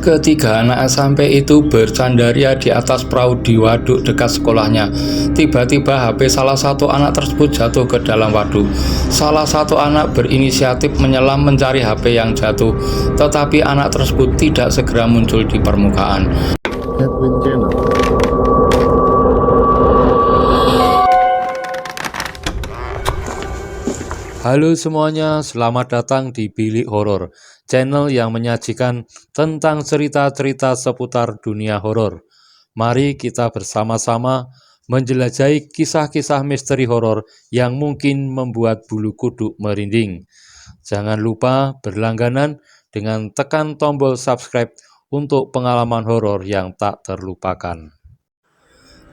Ketiga anak SMP itu bercandaria di atas perahu di waduk dekat sekolahnya. Tiba-tiba HP salah satu anak tersebut jatuh ke dalam waduk. Salah satu anak berinisiatif menyelam mencari HP yang jatuh, tetapi anak tersebut tidak segera muncul di permukaan. Edwin Channel. Halo semuanya, selamat datang di Bilik Horor, channel yang menyajikan tentang cerita-cerita seputar dunia horor. Mari kita bersama-sama menjelajahi kisah-kisah misteri horor yang mungkin membuat bulu kuduk merinding. Jangan lupa berlangganan dengan tekan tombol subscribe untuk pengalaman horor yang tak terlupakan.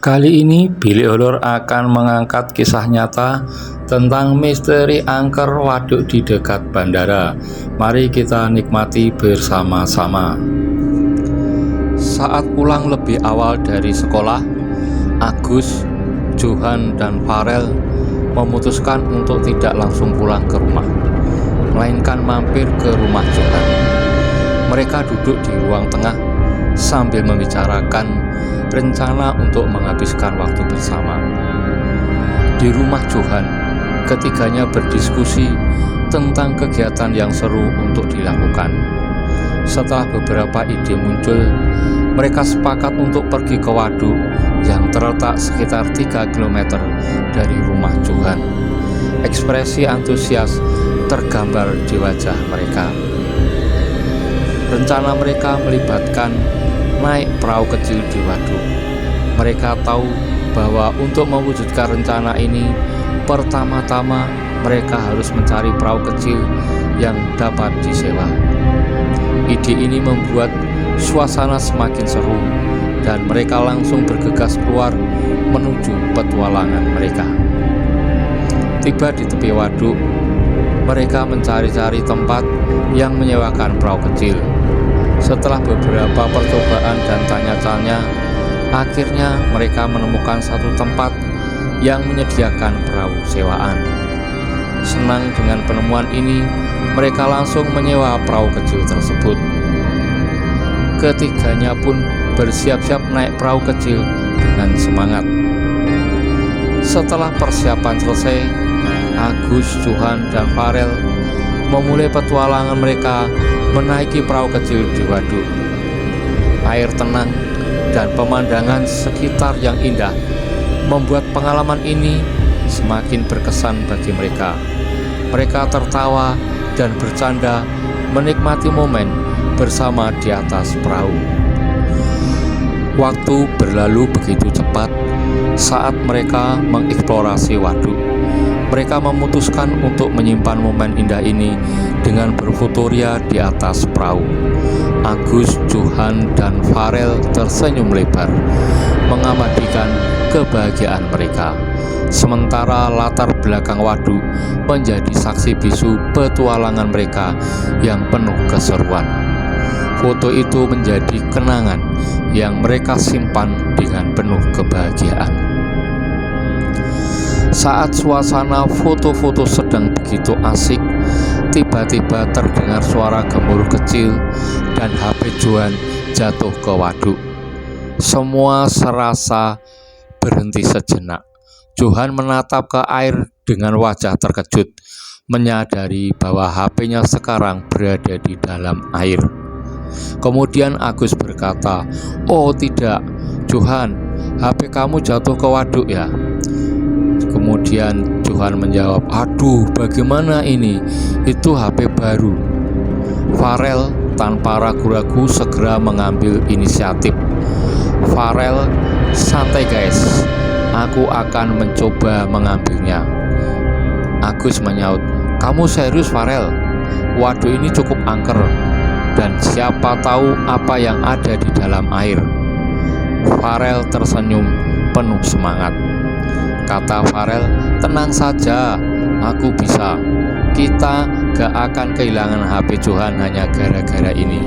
Kali ini Bilik Horor akan mengangkat kisah nyata tentang misteri angker waduk di dekat bandara. Mari kita nikmati bersama-sama. Saat pulang lebih awal dari sekolah, Agus, Johan, dan Farel memutuskan untuk tidak langsung pulang ke rumah, melainkan mampir ke rumah Johan. Mereka duduk di ruang tengah sambil membicarakan rencana untuk menghabiskan waktu bersama. Di rumah Johan, ketiganya berdiskusi tentang kegiatan yang seru untuk dilakukan. Setelah beberapa ide muncul, mereka sepakat untuk pergi ke waduk yang terletak sekitar 3 km dari rumah Johan. Ekspresi antusias tergambar di wajah mereka. Rencana mereka melibatkan naik perahu kecil di waduk. Mereka tahu bahwa untuk mewujudkan rencana ini, pertama-tama mereka harus mencari perahu kecil yang dapat disewa. Ide ini membuat suasana semakin seru dan mereka langsung bergegas keluar menuju petualangan mereka. Tiba di tepi waduk, mereka mencari-cari tempat yang menyewakan perahu kecil. Setelah beberapa percobaan dan tanya-tanya, akhirnya mereka menemukan satu tempat yang menyediakan perahu sewaan. Senang dengan penemuan ini, mereka langsung menyewa perahu kecil tersebut. Ketiganya pun bersiap-siap naik perahu kecil dengan semangat. Setelah persiapan selesai, Agus, Johan, dan Farel memulai petualangan mereka menaiki perahu kecil di waduk. Air tenang dan pemandangan sekitar yang indah membuat pengalaman ini semakin berkesan bagi mereka. Mereka tertawa dan bercanda menikmati momen bersama di atas perahu. Waktu berlalu begitu cepat saat mereka mengeksplorasi waduk. Mereka memutuskan untuk menyimpan momen indah ini dengan berfotoria di atas perahu. Agus, Johan, dan Farel tersenyum lebar, mengabadikan kebahagiaan mereka. Sementara latar belakang waduk menjadi saksi bisu petualangan mereka yang penuh keseruan. Foto itu menjadi kenangan yang mereka simpan dengan penuh kebahagiaan. Saat suasana foto-foto sedang begitu asik, tiba-tiba terdengar suara gemuruh kecil dan HP Johan jatuh ke waduk. Semua serasa berhenti sejenak. Johan menatap ke air dengan wajah terkejut, menyadari bahwa HP-nya sekarang berada di dalam air. Kemudian Agus berkata, "Oh tidak, Johan, HP kamu jatuh ke waduk ya?" Kemudian Johan menjawab, "Aduh, bagaimana ini? Itu HP baru." Farel tanpa ragu-ragu segera mengambil inisiatif. "Farel, santai guys, aku akan mencoba mengambilnya." Agus menyaut, "Kamu serius Farel? Waduk ini cukup angker dan siapa tahu apa yang ada di dalam air." Farel tersenyum penuh semangat. Kata Farel, "Tenang saja, aku bisa. Kita gak akan kehilangan HP Johan hanya gara-gara ini."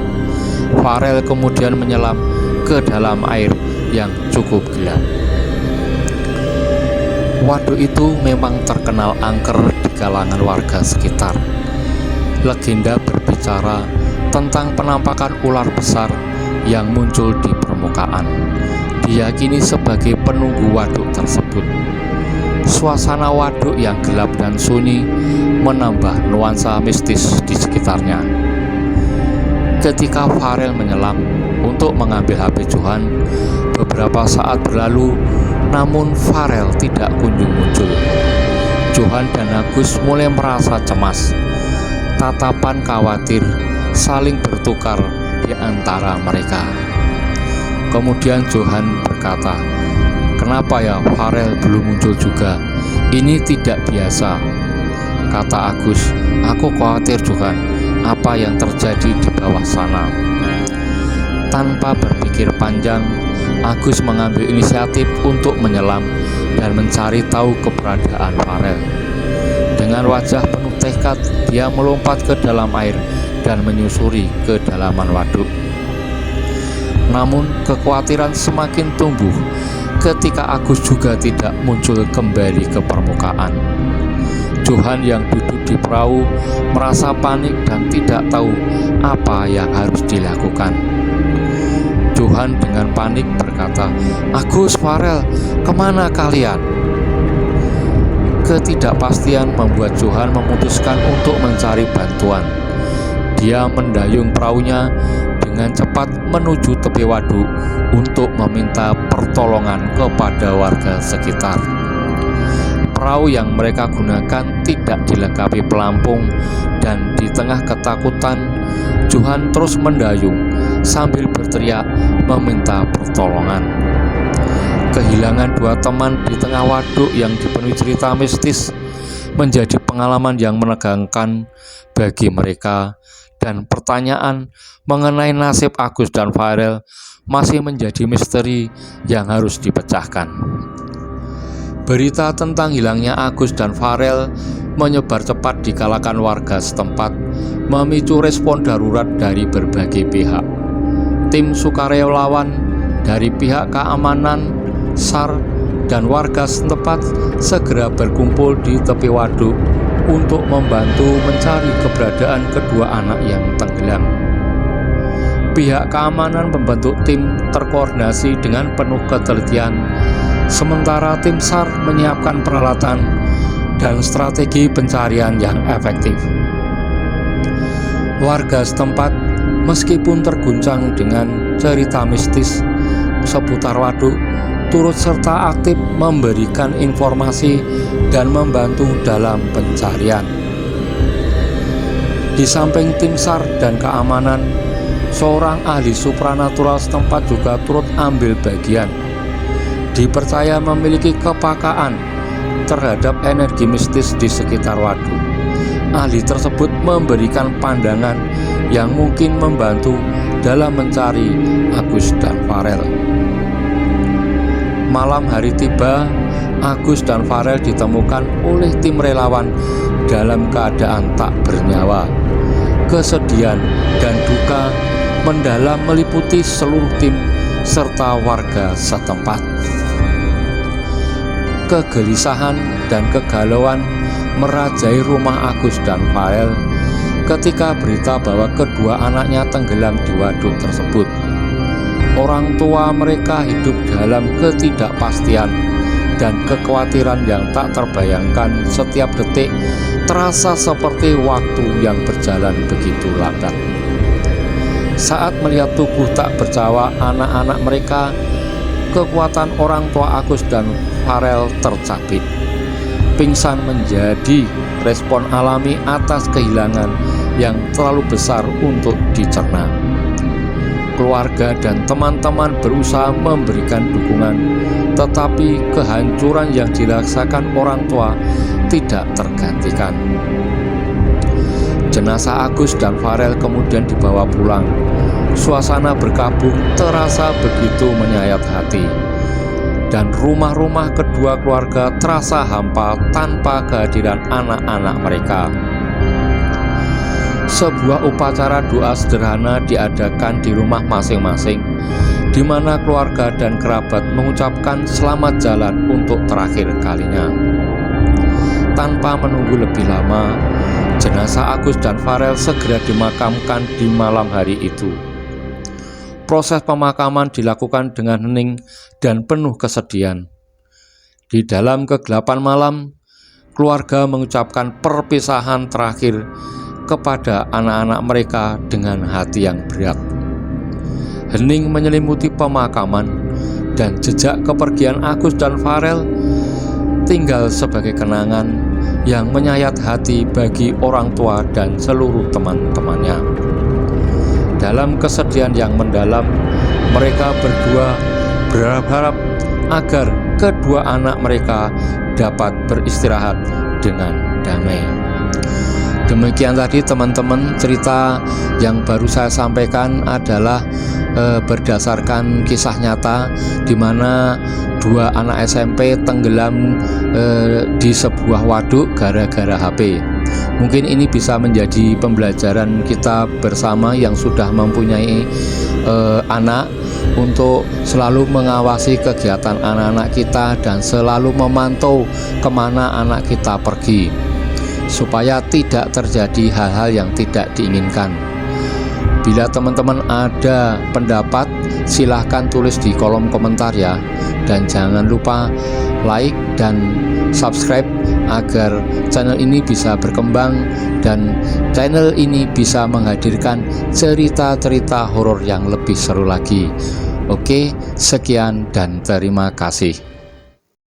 Farel kemudian menyelam ke dalam air yang cukup gelap. Waduk itu memang terkenal angker di kalangan warga sekitar. Legenda berbicara tentang penampakan ular besar yang muncul di permukaan, diyakini sebagai penunggu waduk tersebut. Suasana waduk yang gelap dan sunyi menambah nuansa mistis di sekitarnya. Ketika Farel menyelam untuk mengambil HP Johan, beberapa saat berlalu, namun Farel tidak kunjung muncul. Johan dan Agus mulai merasa cemas. Tatapan khawatir saling bertukar di antara mereka. Kemudian Johan berkata, "Kenapa ya Farel belum muncul juga? Ini tidak biasa." Kata Agus, "Aku khawatir Johan, apa yang terjadi di bawah sana." Tanpa berpikir panjang, Agus mengambil inisiatif untuk menyelam dan mencari tahu keberadaan Farel. Dengan wajah penuh tekad, dia melompat ke dalam air dan menyusuri kedalaman waduk. Namun kekhawatiran semakin tumbuh ketika Agus juga tidak muncul kembali ke permukaan. Johan yang duduk di perahu merasa panik dan tidak tahu apa yang harus dilakukan. Johan dengan panik berkata, "Agus, Farel, kemana kalian?" Ketidakpastian membuat Johan memutuskan untuk mencari bantuan. Dia mendayung perahunya dengan cepat menuju tepi waduk untuk meminta pertolongan kepada warga sekitar. Perahu yang mereka gunakan tidak dilengkapi pelampung, dan di tengah ketakutan, Johan terus mendayung sambil berteriak meminta pertolongan. Kehilangan dua teman di tengah waduk yang dipenuhi cerita mistis menjadi pengalaman yang menegangkan bagi mereka, dan pertanyaan mengenai nasib Agus dan Farel masih menjadi misteri yang harus dipecahkan. Berita tentang hilangnya Agus dan Farel menyebar cepat di kalangan warga setempat, memicu respon darurat dari berbagai pihak. Tim sukarelawan dari pihak keamanan, SAR, dan warga setempat segera berkumpul di tepi waduk untuk membantu mencari keberadaan kedua anak yang tenggelam. Pihak keamanan membentuk tim terkoordinasi dengan penuh ketelitian, sementara tim SAR menyiapkan peralatan dan strategi pencarian yang efektif. Warga setempat meskipun terguncang dengan cerita mistis seputar waduk, turut serta aktif memberikan informasi dan membantu dalam pencarian. Di samping tim SAR dan keamanan, seorang ahli supranatural setempat juga turut ambil bagian. Dipercaya memiliki kepekaan terhadap energi mistis di sekitar waduk. Ahli tersebut memberikan pandangan yang mungkin membantu dalam mencari Agus dan Farel. Malam hari tiba, Agus dan Farel ditemukan oleh tim relawan dalam keadaan tak bernyawa. Kesedihan dan duka mendalam meliputi seluruh tim serta warga setempat. Kegelisahan dan kegalauan merajai rumah Agus dan Farel ketika berita bahwa kedua anaknya tenggelam di waduk tersebut. Orang tua mereka hidup dalam ketidakpastian dan kekhawatiran yang tak terbayangkan. Setiap detik terasa seperti waktu yang berjalan begitu lambat. Saat melihat tubuh tak bercawa anak-anak mereka, kekuatan orang tua Agus dan Farel tercabik. Pingsan menjadi respon alami atas kehilangan yang terlalu besar untuk dicerna. Keluarga dan teman-teman berusaha memberikan dukungan, tetapi kehancuran yang dirasakan orang tua tidak tergantikan. Jenazah Agus dan Farel kemudian dibawa pulang. Suasana berkabung terasa begitu menyayat hati, dan rumah-rumah kedua keluarga terasa hampa tanpa kehadiran anak-anak mereka. Sebuah upacara doa sederhana diadakan di rumah masing-masing, di mana keluarga dan kerabat mengucapkan selamat jalan untuk terakhir kalinya. Tanpa menunggu lebih lama, jenazah Agus dan Farel segera dimakamkan di malam hari itu. Proses pemakaman dilakukan dengan hening dan penuh kesedihan. Di dalam kegelapan malam, keluarga mengucapkan perpisahan terakhir kepada anak-anak mereka dengan hati yang berat. Hening menyelimuti pemakaman, dan jejak kepergian Agus dan Farel tinggal sebagai kenangan yang menyayat hati bagi orang tua dan seluruh teman-temannya. Dalam kesedihan yang mendalam, mereka berdua berharap agar kedua anak mereka dapat beristirahat dengan damai. Demikian tadi teman-teman, cerita yang baru saya sampaikan adalah berdasarkan kisah nyata di mana dua anak SMP tenggelam di sebuah waduk gara-gara HP. Mungkin ini bisa menjadi pembelajaran kita bersama yang sudah mempunyai anak, untuk selalu mengawasi kegiatan anak-anak kita dan selalu memantau kemana anak kita pergi, supaya tidak terjadi hal-hal yang tidak diinginkan. Bila teman-teman ada pendapat, silahkan tulis di kolom komentar ya. Dan jangan lupa like dan subscribe agar channel ini bisa berkembang dan channel ini bisa menghadirkan cerita-cerita horor yang lebih seru lagi. Oke, sekian dan terima kasih.